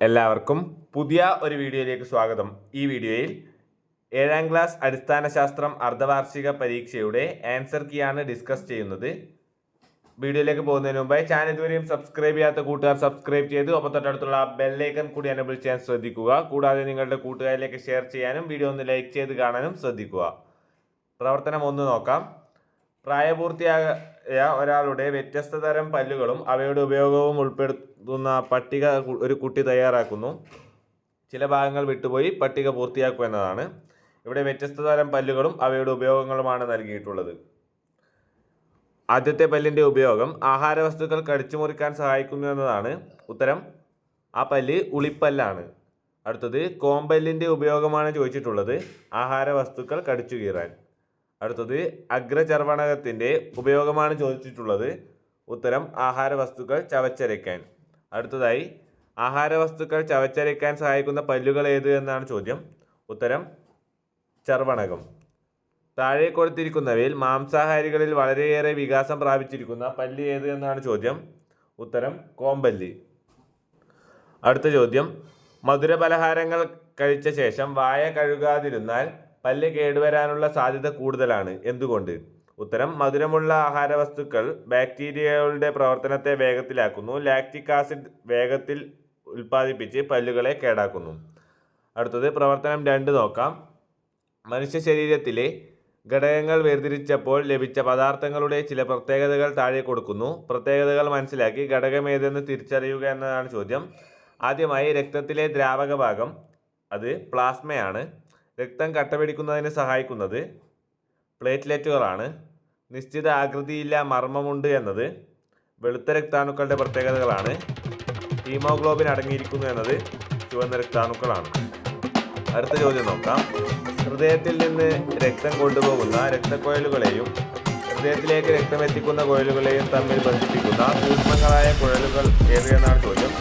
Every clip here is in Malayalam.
എല്ലാവർക്കും പുതിയ ഒരു വീഡിയോയിലേക്ക് സ്വാഗതം. ഈ വീഡിയോയിൽ 7ാം ക്ലാസ് അടിസ്ഥാന ശാസ്ത്രം അർദ്ധവാർഷിക പരീക്ഷയുടെ ആൻസർ കീയാണ് ഡിസ്കസ് ചെയ്യുന്നത്. വീഡിയോയിലേക്ക് പോകുന്നതിന് മുമ്പായി ചാനൽ ഇതുവരെയും സബ്സ്ക്രൈബ് ചെയ്യാത്ത കൂട്ടുകാർ സബ്സ്ക്രൈബ് ചെയ്ത് ഒപ്പം തൊട്ടടുത്തുള്ള ബെല്ലൈക്കൺ കൂടി എനേബിൾ ചെയ്യാൻ ശ്രദ്ധിക്കുക. കൂടാതെ നിങ്ങളുടെ കൂട്ടുകാരിലേക്ക് ഷെയർ ചെയ്യാനും വീഡിയോ ഒന്ന് ലൈക്ക് ചെയ്ത് കാണാനും ശ്രദ്ധിക്കുക. പ്രവർത്തനം 1 നോക്കാം. പ്രായപൂർത്തിയായ ഒരാളുടെ വ്യത്യസ്ത തരം പല്ലുകളും അവയുടെ ഉപയോഗവും ഉൾപ്പെടുത്തുന്ന പട്ടിക ഒരു കുട്ടി തയ്യാറാക്കുന്നു. ചില ഭാഗങ്ങൾ വിട്ടുപോയി പട്ടിക പൂർത്തിയാക്കുക എന്നതാണ്. ഇവിടെ വ്യത്യസ്ത തരം പല്ലുകളും അവയുടെ ഉപയോഗങ്ങളുമാണ് നൽകിയിട്ടുള്ളത്. ആദ്യത്തെ പല്ലിൻ്റെ ഉപയോഗം ആഹാര വസ്തുക്കൾ കടിച്ചു മുറിക്കാൻ സഹായിക്കുന്നു എന്നതാണ്. ഉത്തരം ആ പല്ല് ഉളിപ്പല്ലാണ്. അടുത്തത് കോമ്പല്ലിൻ്റെ ഉപയോഗമാണ് ചോദിച്ചിട്ടുള്ളത്. ആഹാര വസ്തുക്കൾ കടിച്ചു കീറാൻ. അടുത്തത് അഗ്രചർവണകത്തിൻ്റെ ഉപയോഗമാണ് ചോദിച്ചിട്ടുള്ളത്. ഉത്തരം ആഹാര വസ്തുക്കൾ ചവച്ചരയ്ക്കാൻ. അടുത്തതായി ആഹാര വസ്തുക്കൾ ചവച്ചരയ്ക്കാൻ സഹായിക്കുന്ന പല്ലുകൾ ഏത് എന്നാണ് ചോദ്യം. ഉത്തരം ചർവണകം. താഴെ കൊടുത്തിരിക്കുന്നവയിൽ മാംസാഹാരികളിൽ വളരെയേറെ വികാസം പ്രാപിച്ചിരിക്കുന്ന പല്ല് ഏത് എന്നാണ് ചോദ്യം. ഉത്തരം കോമ്പല്ല്. അടുത്ത ചോദ്യം, മധുരപലഹാരങ്ങൾ കഴിച്ച ശേഷം വായ കഴുകാതിരുന്നാൽ പല്ല് കേടുവരാനുള്ള സാധ്യത കൂടുതലാണ്. എന്തുകൊണ്ട്? ഉത്തരം മധുരമുള്ള ആഹാര വസ്തുക്കൾ ബാക്ടീരിയകളുടെ പ്രവർത്തനത്തെ വേഗത്തിലാക്കുന്നു. ലാക്റ്റിക് ആസിഡ് വേഗത്തിൽ ഉൽപ്പാദിപ്പിച്ച് പല്ലുകളെ കേടാക്കുന്നു. അടുത്തത് പ്രവർത്തനം 2 നോക്കാം. മനുഷ്യ ശരീരത്തിലെ ഘടകങ്ങൾ വേർതിരിച്ചപ്പോൾ ലഭിച്ച പദാർത്ഥങ്ങളുടെ ചില പ്രത്യേകതകൾ താഴെ കൊടുക്കുന്നു. പ്രത്യേകതകൾ മനസ്സിലാക്കി ഘടകമേതെന്ന് തിരിച്ചറിയുക എന്നതാണ് ചോദ്യം. ആദ്യമായി രക്തത്തിലെ ദ്രാവക ഭാഗം, അത് പ്ലാസ്മയാണ്. രക്തം കട്ടപിടിക്കുന്നതിന് സഹായിക്കുന്നത് പ്ലേറ്റ്ലെറ്റുകളാണ്. നിശ്ചിത ആകൃതിയില്ല മർമ്മമുണ്ട് എന്നത് വെളുത്ത രക്താണുക്കളുടെ പ്രത്യേകതകളാണ്. ഹീമോഗ്ലോബിൻ അടങ്ങിയിരിക്കുന്നു എന്നത് ചുവന്ന രക്താണുക്കളാണ്. അടുത്ത ചോദ്യം നോക്കാം. ഹൃദയത്തിൽ നിന്ന് രക്തം കൊണ്ടുപോകുന്ന രക്തക്കുഴലുകളെയും ഹൃദയത്തിലേക്ക് രക്തം എത്തിക്കുന്ന കുഴലുകളെയും തമ്മിൽ ബന്ധിപ്പിക്കുന്ന സൂക്ഷ്മങ്ങളായ കുഴലുകൾ ഏതെന്നാണ് ചോദ്യം.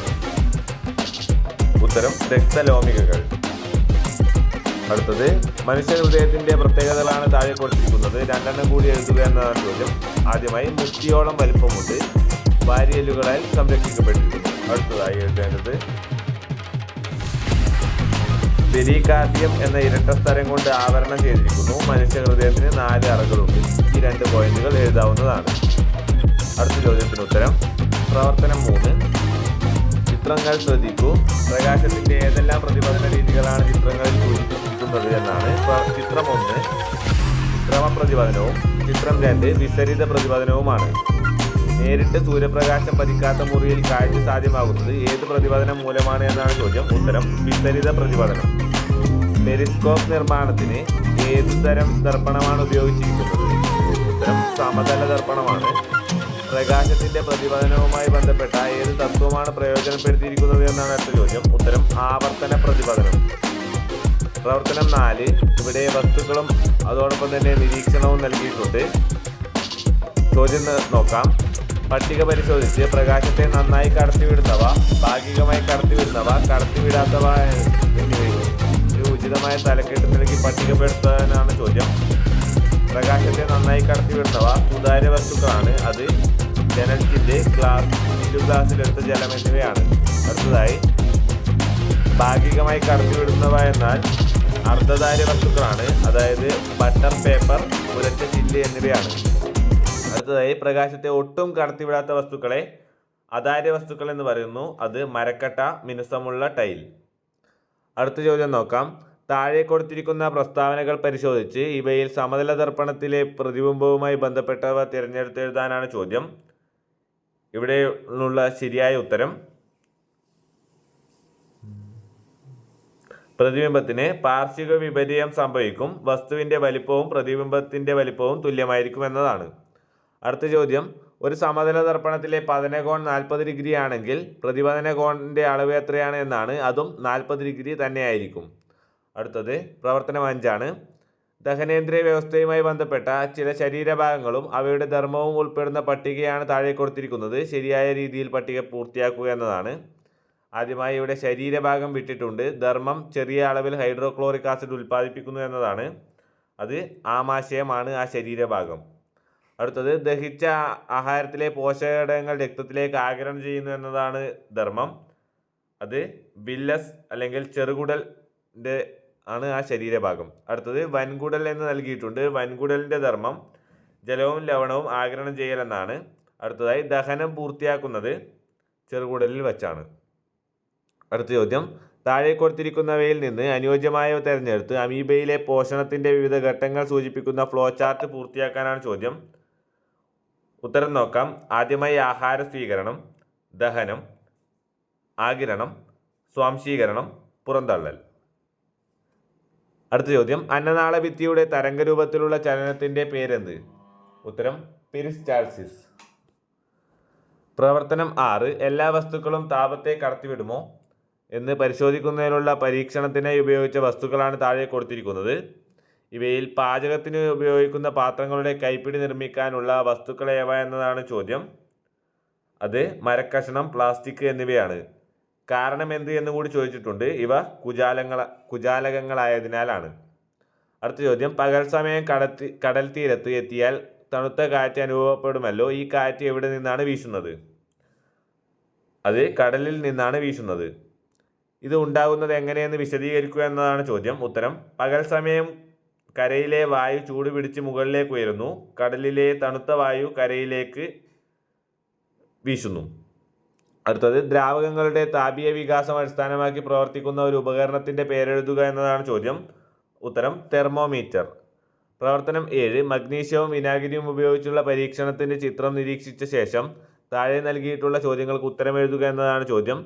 ഉത്തരം രക്തലോമികകൾ. അടുത്തത് മനുഷ്യ ഹൃദയത്തിൻ്റെ പ്രത്യേകതകളാണ് താഴെ കൊടുത്തിരിക്കുന്നത്. 2 കൂടി എഴുതുക എന്നതാണ് ചോദ്യം. ആദ്യമായി മുഷ്ടിയോളം വലിപ്പമുണ്ട്. വാരിയലുകളാൽ സംരക്ഷിക്കപ്പെട്ടിരിക്കുന്നു. അടുത്തതായി എഴുതേണ്ടത് പെരികാർഡിയം എന്ന ഇരട്ട സ്ഥലം കൊണ്ട് ആവരണം ചെയ്തിരിക്കുന്നു. മനുഷ്യ ഹൃദയത്തിന് 4 അറകളുണ്ട്. ഈ 2 പോയിന്റുകൾ എഴുതാവുന്നതാണ്. അടുത്ത ചോദ്യത്തിന് ഉത്തരം പ്രവർത്തനം 3. ചിത്രങ്ങൾ ശ്രദ്ധിക്കൂ. പ്രകാശത്തിന്റെ ഏതെല്ലാം പ്രതിപതന രീതികളാണ് ചിത്രങ്ങളിൽ സൂചിപ്പിക്കുന്നത് എന്നാണ്. ചിത്രം 1 ക്രമപ്രതിപതനവും ചിത്രം 2 വിസരിത പ്രതിപതനവുമാണ്. നേരിട്ട് സൂര്യപ്രകാശം പതിക്കാത്ത മുറിയിൽ കാഴ്ച സാധ്യമാകുന്നത് ഏത് പ്രതിപതനം മൂലമാണ് എന്നാണ് ചോദ്യം. ഉത്തരം വിസരിത പ്രതിപതനം. പെരിസ്കോപ്പ് നിർമ്മാണത്തിന് ഏതു തരം ദർപ്പണമാണ് ഉപയോഗിച്ചിരിക്കുന്നത്? ഉത്തരം സമതല ദർപ്പണമാണ്. പ്രകാശത്തിന്റെ പ്രതിപതനവുമായി ബന്ധപ്പെട്ട ഏത് തത്വമാണ് പ്രയോജനപ്പെടുത്തിയിരിക്കുന്നത് എന്നാണ് അടുത്ത ചോദ്യം. ഉത്തരം ആവർത്തന പ്രതിപതനം. പ്രവർത്തനം 4. ഇവിടെ വസ്തുക്കളും അതോടൊപ്പം തന്നെ നിരീക്ഷണവും നൽകിയിട്ടുണ്ട്. ചോദ്യം നോക്കാം. പട്ടിക പരിശോധിച്ച് പ്രകാശത്തെ നന്നായി കടത്തിവിടുന്നവ, ഭാഗികമായി കടത്തിവിടുന്നവ, കടത്തിവിടാത്തവ എന്നിവയിൽ ഒരു ഉചിതമായ തലക്കെട്ട് നൽകി പട്ടികപ്പെടുത്താനാണ് ചോദ്യം. പ്രകാശത്തെ നന്നായി കടത്തിവിടുന്നവ സുതാര്യ വസ്തുക്കളാണ്. അത് ജനൽച്ചില്ല്, ഗ്ലാസ്സിലെടുത്ത ജലം എന്നിവയാണ്. അടുത്തതായി ഭാഗികമായി കടത്തിവിടുന്നവ എന്നാൽ അർദ്ധധാര്യ വസ്തുക്കളാണ്. അതായത് ബട്ടർ പേപ്പർ, ഉരച്ച ചില്ല് എന്നിവയാണ്. അടുത്തതായി പ്രകാശത്തെ ഒട്ടും കടത്തിവിടാത്ത വസ്തുക്കളെ അധാര്യ വസ്തുക്കൾ എന്ന് പറയുന്നു. അത് മരക്കട്ട, മിനുസമുള്ള ടൈൽ. അടുത്ത ചോദ്യം നോക്കാം. താഴെ കൊടുത്തിരിക്കുന്ന പ്രസ്താവനകൾ പരിശോധിച്ച് ഇവയിൽ സമതല ദർപ്പണത്തിലെ പ്രതിബിംബവുമായി ബന്ധപ്പെട്ടവ തിരഞ്ഞെടുത്തെഴുതാനാണ് ചോദ്യം. ഇവിടെ ഉള്ള ശരിയായ ഉത്തരം പ്രതിബിംബത്തിന് പാർശ്വിക വിപര്യം സംഭവിക്കും. വസ്തുവിൻ്റെ വലിപ്പവും പ്രതിബിംബത്തിൻ്റെ വലിപ്പവും തുല്യമായിരിക്കും എന്നതാണ്. അടുത്ത ചോദ്യം, ഒരു സമതല ദർപ്പണത്തിലെ പതനകോൺ 40 ഡിഗ്രി ആണെങ്കിൽ പ്രതിപതന കോണിൻ്റെ അളവ് എത്രയാണ് എന്നാണ്. അതും 40 ഡിഗ്രി തന്നെയായിരിക്കും. അടുത്തത് പ്രവർത്തനം 5 ദഹനേന്ദ്രിയ വ്യവസ്ഥയുമായി ബന്ധപ്പെട്ട ചില ശരീരഭാഗങ്ങളും അവയുടെ ധർമ്മവും ഉൾപ്പെടുന്ന പട്ടികയാണ് താഴെ കൊടുത്തിരിക്കുന്നത്. ശരിയായ രീതിയിൽ പട്ടിക പൂർത്തിയാക്കുക എന്നതാണ്. ആദ്യമായി ഇവിടെ ശരീരഭാഗം വിട്ടിട്ടുണ്ട്. ധർമ്മം ചെറിയ അളവിൽ ഹൈഡ്രോക്ലോറിക് ആസിഡ് ഉൽപ്പാദിപ്പിക്കുന്നു എന്നതാണ്. അത് ആമാശയമാണ് ആ ശരീരഭാഗം. അടുത്തത് ദഹിച്ച ആഹാരത്തിലെ പോഷകഘടകങ്ങൾ രക്തത്തിലേക്ക് ആഗിരണം ചെയ്യുന്നു എന്നതാണ് ധർമ്മം. അത് വില്ലസ് അല്ലെങ്കിൽ ചെറുകുടലിൻ്റെ ആണ് ആ ശരീരഭാഗം. അടുത്തത് വൻകുടൽ എന്ന് നൽകിയിട്ടുണ്ട്. വൻകുടലിൻ്റെ ധർമ്മം ജലവും ലവണവും ആഗിരണം ചെയ്യലെന്നാണ്. അടുത്തതായി ദഹനം പൂർത്തിയാക്കുന്നത് ചെറുകുടലിൽ വച്ചാണ്. അടുത്ത ചോദ്യം, താഴെ കൊടുത്തിരിക്കുന്നവയിൽ നിന്ന് അനുയോജ്യമായവ തിരഞ്ഞെടുത്ത് അമീബയിലെ പോഷണത്തിൻ്റെ വിവിധ ഘട്ടങ്ങൾ സൂചിപ്പിക്കുന്ന ഫ്ലോ ചാർട്ട് പൂർത്തിയാക്കാനാണ് ചോദ്യം. ഉത്തരം നോക്കാം. ആദ്യമായി ആഹാര സ്വീകരണം, ദഹനം, ആഗിരണം, സ്വാംശീകരണം, പുറന്തള്ളൽ. അടുത്ത ചോദ്യം, അന്നനാളഭിത്തിയുടെ തരംഗരൂപത്തിലുള്ള ചലനത്തിൻ്റെ പേരെന്ത്? ഉത്തരം പെരിസ്റ്റാൾസിസ്. പ്രവർത്തനം 6. എല്ലാ വസ്തുക്കളും താപത്തെ കടത്തിവിടുമോ എന്ന് പരിശോധിക്കുന്നതിനുള്ള പരീക്ഷണത്തിനായി ഉപയോഗിച്ച വസ്തുക്കളാണ് താഴെ കൊടുത്തിരിക്കുന്നത്. ഇവയിൽ പാചകത്തിന് ഉപയോഗിക്കുന്ന പാത്രങ്ങളുടെ കൈപ്പിടി നിർമ്മിക്കാനുള്ള വസ്തുക്കൾ ഏവ എന്നതാണ് ചോദ്യം. അത് മരക്കഷണം, പ്ലാസ്റ്റിക് എന്നിവയാണ്. കാരണം എന്ത് എന്ന് കൂടി ചോദിച്ചിട്ടുണ്ട്. ഇവ കുജാലകങ്ങളായതിനാലാണ്. അടുത്ത ചോദ്യം, പകൽ സമയം കടൽ തീരത്ത് എത്തിയാൽ തണുത്ത കാറ്റ് അനുഭവപ്പെടുമല്ലോ. ഈ കാറ്റ് എവിടെ നിന്നാണ് വീശുന്നത്? അത് കടലിൽ നിന്നാണ് വീശുന്നത്. ഇത് ഉണ്ടാകുന്നത് എങ്ങനെയെന്ന് വിശദീകരിക്കുക എന്നതാണ് ചോദ്യം. ഉത്തരം, പകൽ സമയം കരയിലെ വായു ചൂട് പിടിച്ച് മുകളിലേക്ക് ഉയരുന്നു. കടലിലെ തണുത്ത വായു കരയിലേക്ക് വീശുന്നു. അടുത്തത്, ദ്രാവകങ്ങളുടെ താപീയ വികാസം അടിസ്ഥാനമാക്കി പ്രവർത്തിക്കുന്ന ഒരു ഉപകരണത്തിൻ്റെ പേരെഴുതുക എന്നതാണ് ചോദ്യം. ഉത്തരം, തെർമോമീറ്റർ. പ്രവർത്തനം 7. മഗ്നീഷ്യവും വിനാഗിരിയും ഉപയോഗിച്ചുള്ള പരീക്ഷണത്തിൻ്റെ ചിത്രം നിരീക്ഷിച്ച ശേഷം താഴെ നൽകിയിട്ടുള്ള ചോദ്യങ്ങൾക്ക് ഉത്തരം എഴുതുക എന്നതാണ് ചോദ്യം.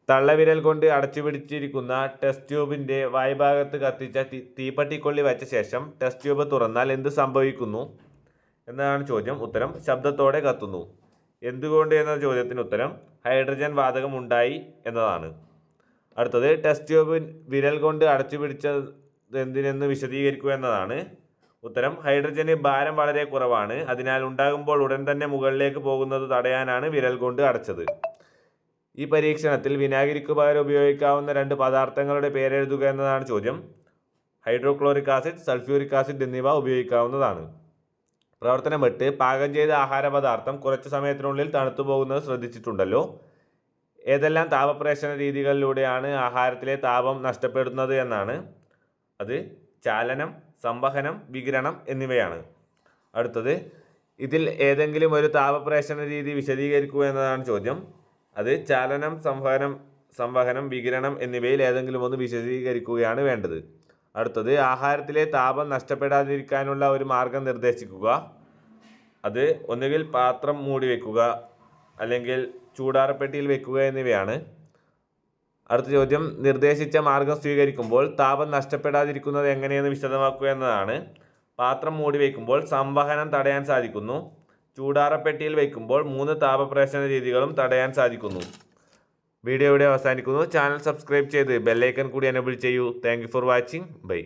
തള്ളവിരൽ കൊണ്ട് അടച്ചു പിടിച്ചിരിക്കുന്ന ടെസ്റ്റ് ട്യൂബിൻ്റെ വായ്ഭാഗത്ത് കത്തിച്ച തീപ്പട്ടിക്കൊള്ളി വച്ച ശേഷം ടെസ്റ്റ് ട്യൂബ് തുറന്നാൽ എന്ത് സംഭവിക്കുന്നു എന്നതാണ് ചോദ്യം. ഉത്തരം, ശബ്ദത്തോടെ കത്തുന്നു. എന്തുകൊണ്ട് എന്ന ചോദ്യത്തിന് ഉത്തരം, ഹൈഡ്രജൻ വാതകം ഉണ്ടായി എന്നതാണ്. അടുത്തത്, ടെസ്റ്റ് ട്യൂബ് വിരൽ കൊണ്ട് അടച്ചു പിടിച്ചത് എന്തിനെന്ന് വിശദീകരിക്കുക എന്നതാണ്. ഉത്തരം, ഹൈഡ്രജന് ഭാരം വളരെ കുറവാണ്. അതിനാൽ ഉണ്ടാകുമ്പോൾ ഉടൻ തന്നെ മുകളിലേക്ക് പോകുന്നത് തടയാനാണ് വിരൽ കൊണ്ട് അടച്ചത്. ഈ പരീക്ഷണത്തിൽ വിനാഗിരിക്ക് പകരം ഉപയോഗിക്കാവുന്ന 2 പദാർത്ഥങ്ങളുടെ പേരെഴുതുക എന്നതാണ് ചോദ്യം. ഹൈഡ്രോക്ലോറിക് ആസിഡ്, സൾഫ്യൂരിക് ആസിഡ് എന്നിവ ഉപയോഗിക്കാവുന്നതാണ്. പ്രവർത്തനം 8. പാകം ചെയ്ത ആഹാര പദാർത്ഥം കുറച്ച് സമയത്തിനുള്ളിൽ തണുത്തു പോകുന്നത് ശ്രദ്ധിച്ചിട്ടുണ്ടല്ലോ. ഏതെല്ലാം താപപ്രേഷണ രീതികളിലൂടെയാണ് ആഹാരത്തിലെ താപം നഷ്ടപ്പെടുന്നത് എന്നാണ്. അത് ചാലനം, സംവഹനം, വികിരണം എന്നിവയാണ്. അടുത്തത്, ഇതിൽ ഏതെങ്കിലും ഒരു താപപ്രേഷണ രീതി വിശദീകരിക്കുക എന്നതാണ് ചോദ്യം. അത് ചാലനം, സംവഹനം, വികിരണം എന്നിവയിൽ ഏതെങ്കിലും ഒന്ന് വിശദീകരിക്കുകയാണ് വേണ്ടത്. അടുത്തത്, ആഹാരത്തിലെ താപം നഷ്ടപ്പെടാതിരിക്കാനുള്ള ഒരു മാർഗം നിർദ്ദേശിക്കുക. അത് ഒന്നുകിൽ പാത്രം മൂടി വയ്ക്കുക, അല്ലെങ്കിൽ ചൂടാറപ്പെട്ടിയിൽ വെക്കുക എന്നിവയാണ്. അടുത്ത ചോദ്യം, നിർദ്ദേശിച്ച മാർഗം സ്വീകരിക്കുമ്പോൾ താപം നഷ്ടപ്പെടാതിരിക്കുന്നത് എങ്ങനെയെന്ന് വിശദമാക്കുക എന്നതാണ്. പാത്രം മൂടി വയ്ക്കുമ്പോൾ സംവഹനം തടയാൻ സാധിക്കുന്നു. ചൂടാറപ്പെട്ടിയിൽ വയ്ക്കുമ്പോൾ 3 താപപ്രേഷണ രീതികളും തടയാൻ സാധിക്കുന്നു. വീഡിയോ ഇവിടെ അവസാനിക്കുന്നു. ചാനൽ സബ്സ്ക്രൈബ് ചെയ്ത് ബെല്ലൈക്കൺ കൂടി എനേബിൾ ചെയ്യൂ. Thank you for watching. By.